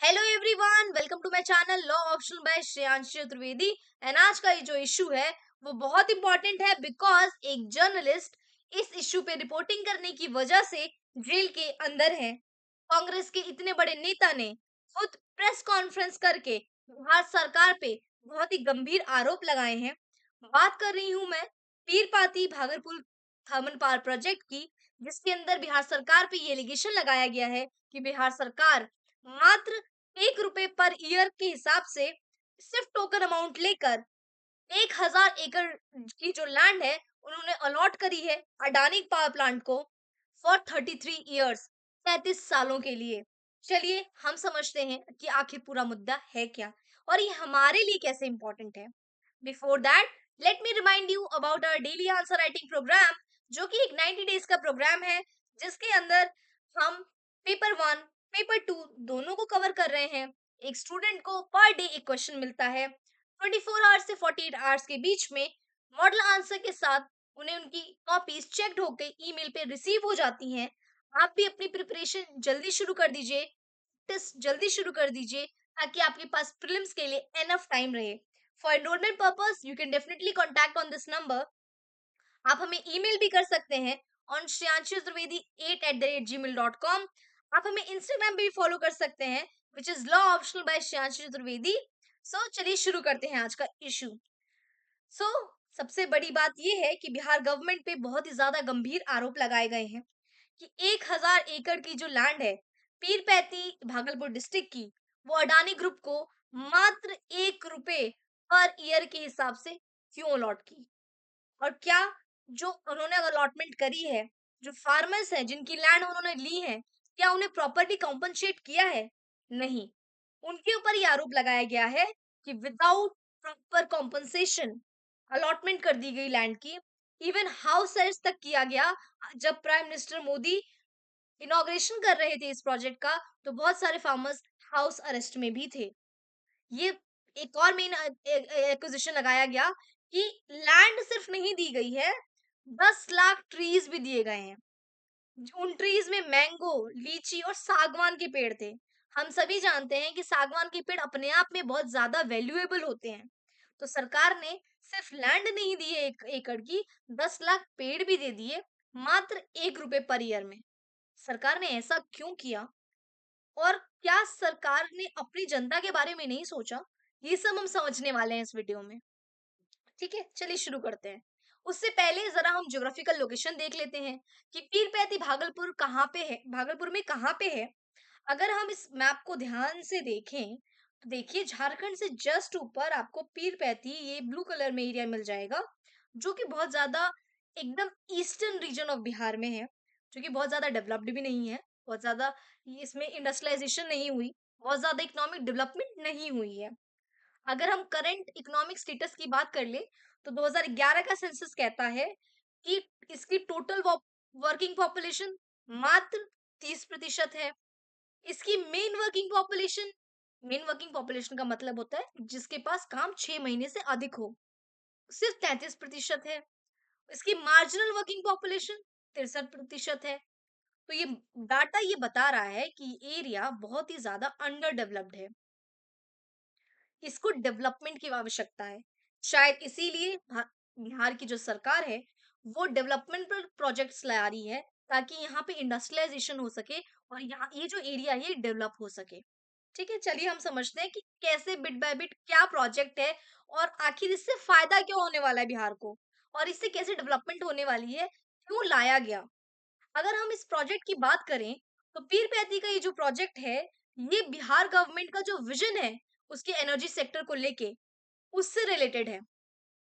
Hello everyone, welcome to my channel law optional by Shreyansh Chaturvedi. And आज का ये जो इशू है वो बहुत इंपॉर्टेंट है बिकॉज एक जर्नलिस्ट इस इशू पे रिपोर्टिंग करने की वजह से जेल के अंदर है। कांग्रेस के इतने बड़े नेता ने खुद प्रेस कॉन्फ्रेंस करके बिहार सरकार पे बहुत ही गंभीर आरोप लगाए हैं। बात कर रही हूँ मैं पीरपाती भागलपुर थर्मल पावर प्रोजेक्ट की, जिसके अंदर बिहार सरकार पे ये एलिगेशन लगाया गया है कि बिहार सरकार मात्र 1 रुपए पर ईयर के हिसाब से सिर्फ टोकन अमाउंट लेकर 1,000 एकड़ की जो लैंड है उन्होंने अलॉट करी है अडानी पावर प्लांट को फॉर 33 ईयर्स, 33 सालों के लिए। चलिए हम समझते हैं कि आखिर पूरा मुद्दा है क्या और ये हमारे लिए कैसे इंपॉर्टेंट है। Before that let me remind you about our daily answer writing program, जो कि एक 90 डेज का प्रोग्राम है जिसके अंदर हम पेपर 1 पेपर 2 दोनों को कवर कर रहे हैं। एक स्टूडेंट को पर डे एक क्वेश्चन मिलता है। 24 आवर्स से 48 आवर्स के बीच में मॉडल आंसर के साथ उन्हें उनकी कॉपीज चेक्ड होकर ईमेल पे रिसीव हो जाती हैं। आप भी अपनी प्रिपरेशन जल्दी शुरू कर दीजिए, टेस्ट जल्दी शुरू कर दीजिए ताकि आपके पास प्रीलिम्स के लिए एनफ टाइम रहे। For enrolment purpose you can definitely contact on this number. आप हमें ईमेल भी कर सकते हैं ऑन shriyanshichatурvedi8@gmail.com। आप हमें इंस्टाग्राम पे भी फॉलो कर सकते हैं which is law optional by Shreyansh Chaturvedi. So चलिए शुरू करते हैं आज का इशू। सो सबसे बड़ी बात यह है कि बिहार गवर्नमेंट पे बहुत ही ज्यादा गंभीर आरोप लगाए गए हैं कि 1,000 एकड़ की जो लैंड है पीरपैती भागलपुर डिस्ट्रिक्ट की, वो अडानी ग्रुप को मात्र 1 रुपए पर ईयर के हिसाब से क्यों अलॉट की। और क्या जो उन्होंने अलॉटमेंट करी है, जो फार्मर्स हैं जिनकी लैंड उन्होंने ली है, क्या उन्हें प्रॉपर्ली कॉम्पनसेट किया है? नहीं। उनके ऊपर ये आरोप लगाया गया है कि विदाउट प्रॉपर कॉम्पनसेशन अलॉटमेंट कर दी गई लैंड की। इवन हाउस अरेस्ट तक किया गया। जब प्राइम मिनिस्टर मोदी इनॉग्रेशन कर रहे थे इस प्रोजेक्ट का, तो बहुत सारे फार्मर्स हाउस अरेस्ट में भी थे। ये एक और मेन एक्विजिशन लगाया गया कि लैंड सिर्फ नहीं दी गई है, 10 लाख ट्रीज भी दिए गए हैं। उन ट्रीज में मैंगो, लीची और सागवान के पेड़ थे। हम सभी जानते हैं कि सागवान के पेड़ अपने आप में बहुत ज्यादा वैल्यूएबल होते हैं। तो सरकार ने सिर्फ लैंड नहीं दी है 1 एकड़ की, 10 लाख पेड़ भी दे दिए मात्र 1 रुपए पर ईयर में। सरकार ने ऐसा क्यों किया और क्या सरकार ने अपनी जनता के बारे में नहीं सोचा? ये सब हम समझने वाले हैं इस वीडियो में। ठीक है, चलिए शुरू करते हैं। उससे पहले जरा हम ज्योग्राफिकल लोकेशन देख लेते हैं कि पीरपैती भागलपुर कहाँ पे है, भागलपुर में कहाँ पे है। अगर हम इस मैप को ध्यान से देखें तो देखिए झारखंड से जस्ट ऊपर आपको पीरपैती ये ब्लू कलर में एरिया मिल जाएगा, जो कि बहुत ज्यादा एकदम ईस्टर्न रीजन ऑफ बिहार में है, जो कि बहुत ज्यादा डेवलप्ड भी नहीं है। बहुत ज्यादा इसमें इंडस्ट्रियलाइजेशन नहीं हुई, बहुत ज्यादा इकोनॉमिक डेवलपमेंट नहीं हुई है। अगर हम करंट इकोनॉमिक स्टेटस की बात कर ले तो 2011 का सेंसस कहता है कि इसकी टोटल वर्किंग पॉपुलेशन मात्र 30% है। इसकी मेन वर्किंग पॉपुलेशन का मतलब होता है जिसके पास काम 6 महीने से अधिक हो, सिर्फ 33% है। इसकी मार्जिनल वर्किंग पॉपुलेशन 63% है। तो ये डाटा ये बता रहा है कि एरिया बहुत ही ज्यादा अंडर डेवलप्ड है, इसको डेवलपमेंट की आवश्यकता है। शायद इसीलिए बिहार की जो सरकार है वो डेवलपमेंट पर प्रोजेक्ट्स ला रही है ताकि यहाँ पे इंडस्ट्रियलाइजेशन हो सके और यहाँ ये जो एरिया है ये डेवलप हो सके। ठीक है, चलिए हम समझते हैं कि कैसे बिट बाय बिट क्या प्रोजेक्ट है और आखिर इससे फायदा क्यों होने वाला है बिहार को और इससे कैसे डेवलपमेंट होने वाली है, क्यों लाया गया। अगर हम इस प्रोजेक्ट की बात करें तो पीर पैती का ये जो प्रोजेक्ट है ये बिहार गवर्नमेंट का जो विजन है उसके एनर्जी सेक्टर को लेके उससे रिलेटेड है।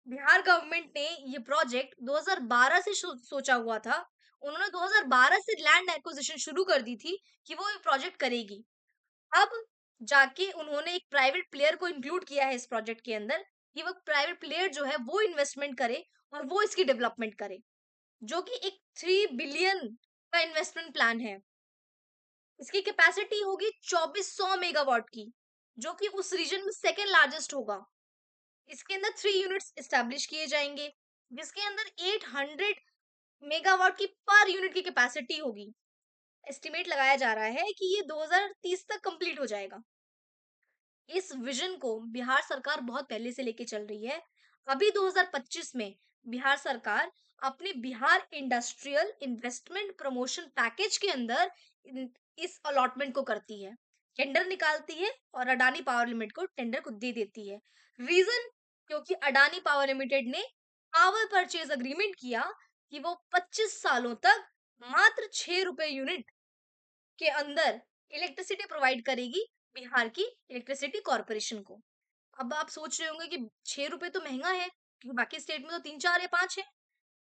बिहार गवर्नमेंट ने ये प्रोजेक्ट 2012 से सोचा हुआ था। उन्होंने 2012 से लैंड एक्विजिशन शुरू कर दी थी कि वो ये प्रोजेक्ट करेगी। अब जाके उन्होंने एक प्राइवेट प्लेयर को इंक्लूड किया है इस प्रोजेक्ट के अंदर कि वो प्राइवेट प्लेयर जो है वो इन्वेस्टमेंट करे और वो इसकी डेवलपमेंट करे, जो कि एक 3 बिलियन का इन्वेस्टमेंट प्लान है। इसकी कैपेसिटी होगी 2400 मेगावाट की, जो कि उस रीजन में सेकेंड लार्जेस्ट होगा। इसके अंदर 3 यूनिट्स एस्टेब्लिश किए जाएंगे जिसके अंदर 800 मेगावाट की पर यूनिट की कैपेसिटी होगी। एस्टिमेट लगाया जा रहा है कि ये 2030 तक कंप्लीट हो जाएगा। इस विजन को बिहार सरकार बहुत पहले से लेके चल रही है। अभी 2025 में बिहार सरकार अपने Bihar industrial investment promotion package के अंदर इस अलॉटमेंट को करती है, टेंडर निकालती है और अडानी पावर लिमिटेड को टेंडर को दे देती है। रीजन, क्योंकि अडानी पावर लिमिटेड ने पावर परचेज अग्रीमेंट किया कि वो 25 सालों तक मात्र 6 रुपए यूनिट के अंदर इलेक्ट्रिसिटी प्रोवाइड करेगी बिहार की इलेक्ट्रिसिटी कॉर्पोरेशन को। अब आप सोच रहे होंगे कि 6 रुपए तो महंगा है, क्योंकि बाकी स्टेट में तो 3, 4 या 5 है।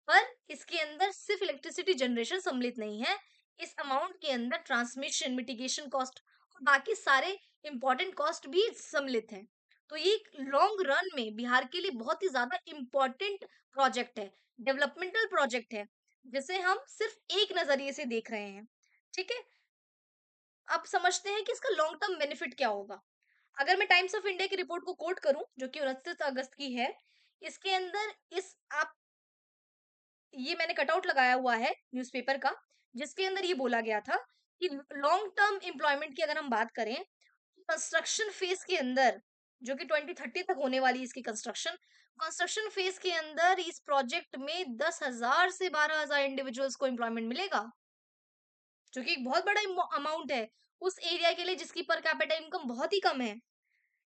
पर इसके अंदर सिर्फ इलेक्ट्रिसिटी जनरेशन सम्मिलित नहीं है। इस अमाउंट के अंदर ट्रांसमिशन, मिटिगेशन कॉस्ट और बाकी सारे इंपॉर्टेंट कॉस्ट भी सम्मिलित हैं। तो ये लॉन्ग रन में बिहार के लिए बहुत ही ज्यादा इंपॉर्टेंट प्रोजेक्ट है, डेवलपमेंटल प्रोजेक्ट है, जिसे हम सिर्फ एक नजरिए से देख रहे हैं। ठीक है, अब समझते हैं कि इसका लॉन्ग टर्म बेनिफिट क्या होगा। अगर मैं टाइम्स ऑफ इंडिया की रिपोर्ट को कोट करूं, जो कि 29 अगस्त की है, इसके अंदर इस आप ये मैंने कटआउट लगाया हुआ है न्यूज़पेपर का, जिसके अंदर ये बोला गया था कि लॉन्ग टर्म एम्प्लॉयमेंट की अगर हम बात करें, कंस्ट्रक्शन फेज के अंदर, जो कि 2030 तक होने वाली है इसकी कंस्ट्रक्शन, कंस्ट्रक्शन फेज के अंदर इस प्रोजेक्ट में 10,000 से 12,000 इंडिविजुअल्स को एम्प्लॉयमेंट मिलेगा, जो कि एक बहुत बड़ा अमाउंट है उस एरिया के लिए जिसकी पर कैपिटा इनकम बहुत ही कम है।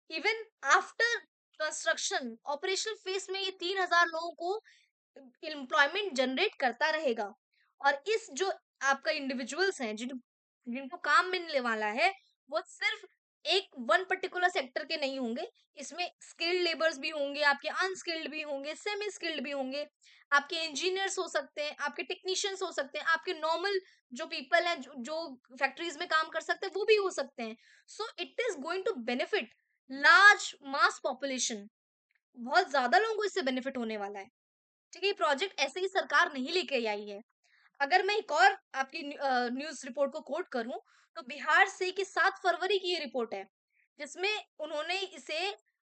Even after construction operational phase में ये 3,000 लोगों को एम्प्लॉयमेंट जनरेट करता रहेगा। और इस जो आपका इंडिविजुअल्स हैं जिनको काम मिलने वाला है, वो सिर्फ एक वन पर्टिकुलर सेक्टर के नहीं होंगे। इसमें स्किल्ड लेबर्स भी होंगे, आपके अनस्किल्ड भी होंगे, सेमी स्किल्ड भी होंगे, आपके इंजीनियर्स हो सकते हैं, आपके टेक्नीशियंस हो सकते हैं, आपके नॉर्मल जो पीपल हैं जो फैक्ट्रीज में काम कर सकते हैं वो भी हो सकते हैं। So it is going to benefit large mass population, बहुत ज्यादा लोगों को इससे बेनिफिट होने वाला है। ठीक है, ये प्रोजेक्ट ऐसे ही सरकार नहीं लेके आई है। अगर मैं एक और आपकी न्यूज़ रिपोर्ट को कोट करूँ, तो बिहार से कि 7 फरवरी की ये रिपोर्ट है, जिसमें उन्होंने इसे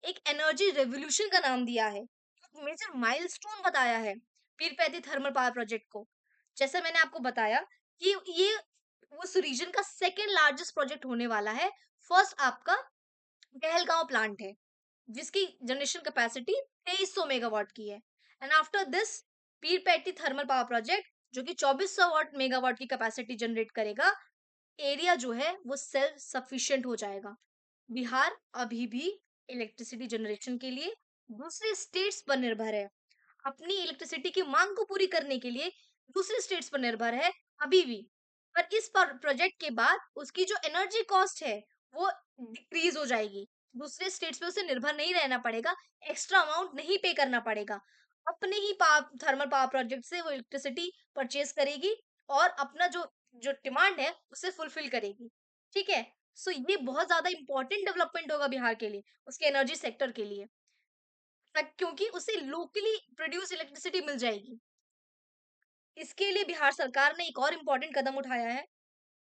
एक एनर्जी रेवोल्यूशन का नाम दिया है। एक मेजर माइलस्टोन बताया है, पीरपैती थर्मल पावर प्रोजेक्ट को। जैसे मैंने आपको बताया कि ये उस रीजन का सेकंड लार्जेस्ट प्रोजेक्ट होने वाला है। फर्स्ट आपका कहलगांव प्लांट है, जिसकी जनरेशन कैपेसिटी 2300 मेगावाट की है। And after this Pirpainti thermal power project, जो कि 2400 वाट मेगावाट की कैपेसिटी जनरेट करेगा, एरिया जो है वो सेल्फ सफिशिएंट हो जाएगा। बिहार अभी भी इलेक्ट्रिसिटी जनरेशन के लिए दूसरे स्टेट्स पर निर्भर है। अपनी इलेक्ट्रिसिटी की मांग को पूरी करने के लिए दूसरे स्टेट्स पर निर्भर है अभी भी। पर इस प्रोजेक्ट के बाद उसकी जो एनर्जी कॉस्ट है वो डिक्रीज हो जाएगी। दूसरे स्टेट्स पे उसे निर्भर नहीं रहना पड़ेगा, एक्स्ट्रा अमाउंट नहीं पे करना पड़ेगा। अपने ही थर्मल पावर प्रोजेक्ट से वो इलेक्ट्रिसिटी परचेज करेगी और अपना जो जो डिमांड है उसे फुलफिल करेगी। ठीक है, सो ये बहुत ज्यादा इंपॉर्टेंट डेवलपमेंट होगा बिहार के लिए, उसके एनर्जी सेक्टर के लिए, क्योंकि उसे लोकली प्रोड्यूस इलेक्ट्रिसिटी मिल जाएगी। इसके लिए बिहार सरकार ने एक और इम्पोर्टेंट कदम उठाया है।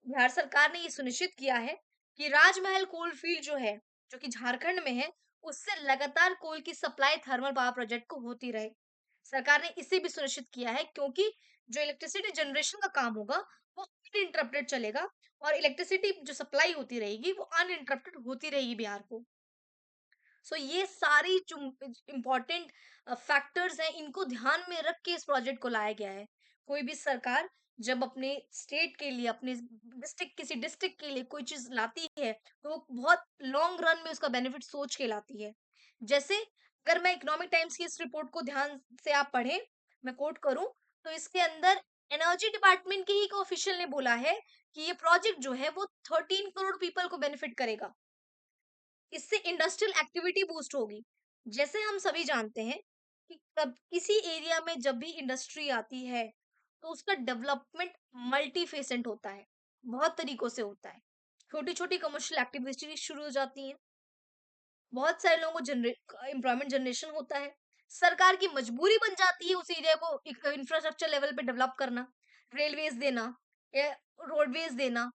बिहार सरकार ने ये सुनिश्चित किया है कि राजमहल कोल फील्ड जो है, जो कि झारखंड में है, उससे लगातार कोल की सप्लाई थर्मल पावर प्रोजेक्ट को होती रहे। सरकार ने इसे भी सुनिश्चित किया है, क्योंकि जो इलेक्ट्रिसिटी जनरेशन का काम होगा वो अनइंटरप्टेड चलेगा और इलेक्ट्रिसिटी जो सप्लाई होती रहेगी वो अनइंटरप्टेड होती रहेगी बिहार को। सो ये सारी जो इम्पोर्टेंट फैक्टर्स हैं, इनको ध्यान में रख के इस प्रोजेक्ट को लाया गया है। कोई भी सरकार जब अपने स्टेट के लिए, अपने डिस्ट्रिक्ट, किसी डिस्ट्रिक्ट के लिए कोई चीज लाती है, तो वो बहुत लॉन्ग रन में उसका बेनिफिट सोच के लाती है। जैसे अगर मैं इकोनॉमिक टाइम्स की इस रिपोर्ट को ध्यान से आप पढ़ें, मैं कोट करूं, तो इसके अंदर एनर्जी डिपार्टमेंट के ही एक ऑफिशियल ने बोला है कि ये प्रोजेक्ट जो है वो 13 करोड़ पीपल को बेनिफिट करेगा। इससे इंडस्ट्रियल एक्टिविटी बूस्ट होगी। जैसे हम सभी जानते हैं कि कब किसी एरिया में जब भी इंडस्ट्री आती है, तो उसका डेवलपमेंट मल्टी फेसेंट होता है, बहुत तरीकों से होता है। छोटी-छोटी कमर्शियल एक्टिविटीज शुरू हो जाती हैं, बहुत सारे लोगों को एम्प्लॉयमेंट जनरेशन होता है। सरकार की मजबूरी बन जाती है उस एरिया को इंफ्रास्ट्रक्चर लेवल पे डेवलप करना, रेलवेज देना या रोडवेज देना,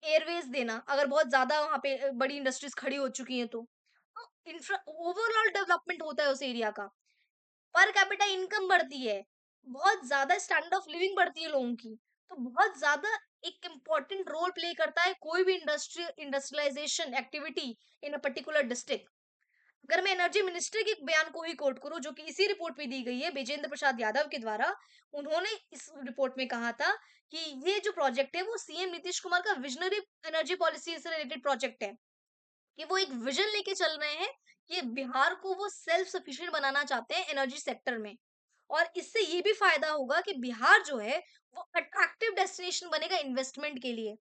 एयरवेज देना, अगर बहुत ज़्यादा वहाँ पे बड़ी इंडस्ट्रीज़ खड़ी हो चुकी हैं तो। तो इंफ्रा ओवरऑल डेवलपमेंट होता है उस एरिया का, पर कैपिटा इनकम बढ़ती है, बहुत ज़्यादा स्टैंडर्ड ऑफ लिविंग बढ़ती है लोगों की, तो बहुत ज़्यादा एक इम्पोर्टेंट रोल प्ले करता है कोई भी industrialization activity in a particular district. अगर मैं एनर्जी मिनिस्टर के बयान को ही कोट करूं, जो कि इसी रिपोर्ट में दी गई है विजेंद्र प्रसाद यादव के द्वारा, उन्होंने इस रिपोर्ट में कहा था कि ये जो प्रोजेक्ट है वो सीएम नीतीश कुमार का विजनरी एनर्जी पॉलिसी से रिलेटेड प्रोजेक्ट है, कि वो एक विजन लेके चल रहे हैं कि बिहार को वो सेल्फ सफिशिएंट बनाना चाहते हैं एनर्जी सेक्टर में। और इससे ये भी फायदा होगा कि बिहार जो है वो अट्रैक्टिव डेस्टिनेशन बनेगा इन्वेस्टमेंट के लिए।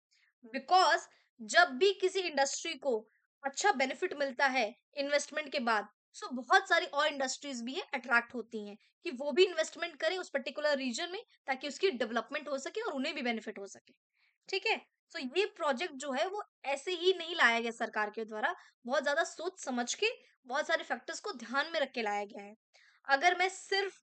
बिकॉज जब भी किसी इंडस्ट्री को अच्छा बेनिफिट मिलता है इन्वेस्टमेंट के बाद, सो बहुत सारी और इंडस्ट्रीज भी है अट्रैक्ट होती हैं कि वो भी इन्वेस्टमेंट करें उस पर्टिकुलर रीजन में, ताकि उसकी डेवलपमेंट हो सके और उन्हें भी बेनिफिट हो सके। ठीक है। तो ये प्रोजेक्ट जो है वो ऐसे ही नहीं लाया गया सरकार के द्वारा, बहुत ज्यादा सोच समझ के, बहुत सारे फैक्टर्स को ध्यान में रख के लाया गया है। अगर मैं सिर्फ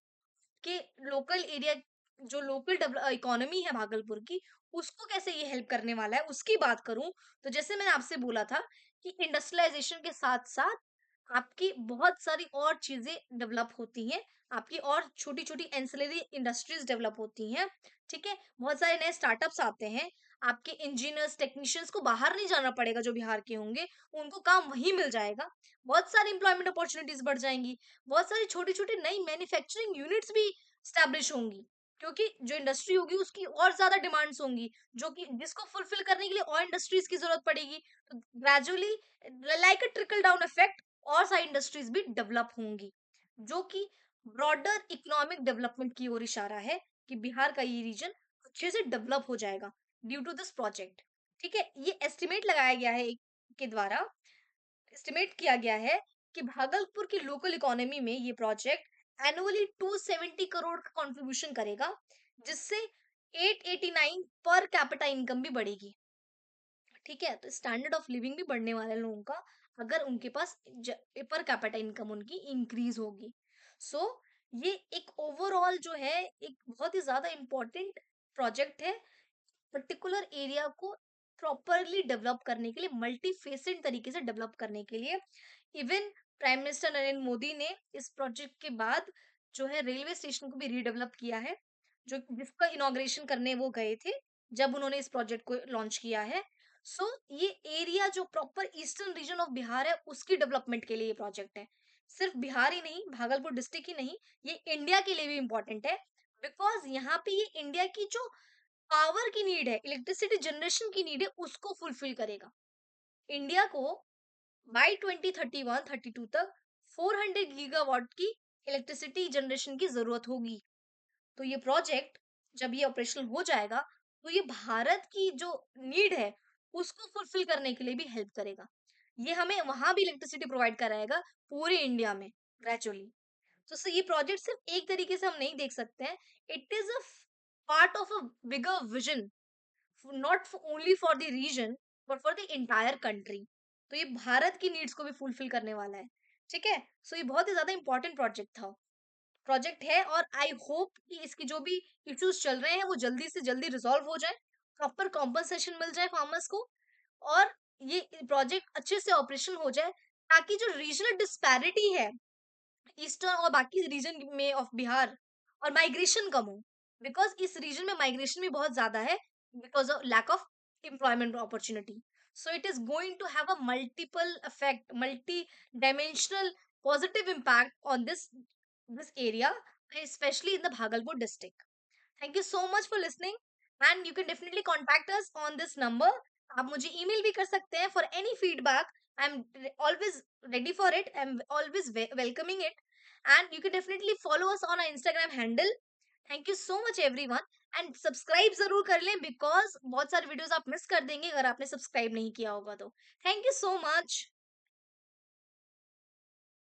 कि लोकल एरिया, जो लोकल इकोनॉमी है भागलपुर की, उसको कैसे ये हेल्प करने वाला है उसकी बात करूं, तो जैसे मैंने आपसे बोला था कि इंडस्ट्रियलाइजेशन के साथ साथ आपकी बहुत सारी और चीजें डेवलप होती हैं, आपकी और छोटी छोटी एंसिलरी इंडस्ट्रीज डेवलप होती हैं। ठीक है, बहुत सारे नए स्टार्टअप्स आते हैं, आपके इंजीनियर्स टेक्नीशियंस को बाहर नहीं जाना पड़ेगा, जो बिहार के होंगे उनको काम वहीं मिल जाएगा, बहुत सारी इंप्लॉयमेंट अपॉर्चुनिटीज बढ़ जाएंगी, बहुत सारी छोटी छोटी नई मैन्युफैक्चरिंग यूनिट्स भी स्टैब्लिश होंगी, क्योंकि जो इंडस्ट्री होगी उसकी और ज्यादा डिमांड्स होंगी, जो कि जिसको फुलफिल करने के लिए और इंडस्ट्रीज की जरूरत पड़ेगी। तो ग्रेजुअली, लाइक अ ट्रिकल डाउन इफेक्ट, और सारी इंडस्ट्रीज भी डेवलप होंगी, जो कि ब्रॉडर इकोनॉमिक डेवलपमेंट की ओर इशारा है कि बिहार का ये रीजन अच्छे से डेवलप हो जाएगा ड्यू टू दिस प्रोजेक्ट। ठीक है, ये एस्टिमेट लगाया गया है के द्वारा, एस्टिमेट किया गया है कि भागलपुर की लोकल इकोनॉमी में ये प्रोजेक्ट एनुअली 270 करोड़ का कंट्रीब्यूशन करेगा, जिससे 889 पर कैपिटा इनकम भी बढ़ेगी। ठीक है, तो स्टैंडर्ड ऑफ लिविंग भी बढ़ने वाला है लोगों का, अगर उनके पास पर कैपिटा इनकम उनकी इंक्रीज होगी। सो ये एक ओवरऑल जो है एक बहुत ही ज्यादा इम्पोर्टेंट प्रोजेक्ट है, पर्टिकुलर एरिया को प्रॉपरली डेवलप करने के लिए, मल्टी फेसेड तरीके से डेवलप करने के लिए। Even prime minister Narendra Modi ने इस प्रोजेक्ट के बाद जो है रेलवे स्टेशन को भी रीडेवलप किया है, जो जिसका इनॉग्रेशन करने वो गए थे जब उन्होंने इस प्रोजेक्ट को लॉन्च किया है। सो ये एरिया जो proper eastern region of Bihar है उसकी डेवलपमेंट के लिए ये प्रोजेक्ट है। सिर्फ बिहार ही नहीं, भागलपुर डिस्ट्रिक्ट ही नहीं, ये इंडिया के लिए भी इम्पोर्टेंट है, बिकॉज यहाँ पे ये इंडिया की जो पावर की नीड है, इलेक्ट्रिसिटी जनरेशन की नीड है, उसको फुलफिल करेगा। इंडिया को बाय 2031-32 तक 400 गीगावाट की इलेक्ट्रिसिटी जनरेशन की जरूरत होगी। तो ये प्रोजेक्ट जब ये ऑपरेशनल हो जाएगा, तो ये भारत की जो नीड है उसको फुलफिल करने के लिए भी हेल्प करेगा। ये हमें वहां भी इलेक्ट्रिसिटी प्रोवाइड कराएगा पूरे इंडिया में ग्रेजुअली। तो ये प्रोजेक्ट सिर्फ एक तरीके से हम नहीं देख सकते हैं, it is a part of a bigger vision, not only for the region but for the entire country. तो ये भारत की नीड्स को भी फुलफिल करने वाला है। ठीक है, सो ये बहुत ही ज्यादा इंपॉर्टेंट प्रोजेक्ट है, और आई होप कि इसकी जो भी इश्यूज चल रहे हैं वो जल्दी से जल्दी रिजॉल्व हो जाए, प्रॉपर कॉम्पनसेशन मिल जाए फार्मर्स को, और ये प्रोजेक्ट अच्छे से ऑपरेशन हो जाए, ताकि जो रीजनल डिस्पैरिटी है ईस्टर्न और बाकी रीजन में ऑफ बिहार, और माइग्रेशन कम हो, बिकॉज इस रीजन में माइग्रेशन भी बहुत ज्यादा है because of lack of employment opportunity. So it is going to have a multiple effect, multi dimensional positive impact on this area, especially in the Bhagalpur district. Thank you so much for listening, and you can definitely contact us on this number. आप मुझे email भी कर सकते हैं for any feedback. I'm always ready for it. I'm always welcoming it. And you can definitely follow us on our Instagram handle. Thank you so much everyone. And subscribe जरूर कर लें, because बहुत सारे videos आप miss कर देंगे अगर आपने subscribe नहीं किया होगा तो. Thank you so much.